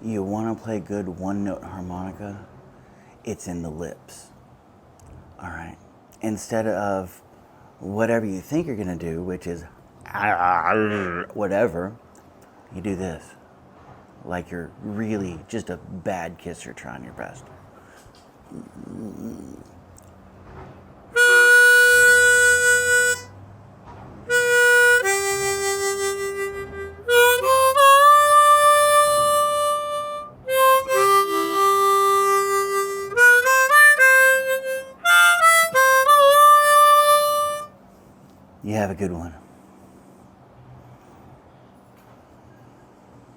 you want to play good one-note harmonica, it's in the lips. All right. Instead of whatever you think you're going to do, which is whatever, you do this. Like you're really just a bad kisser trying your best. You have a good one.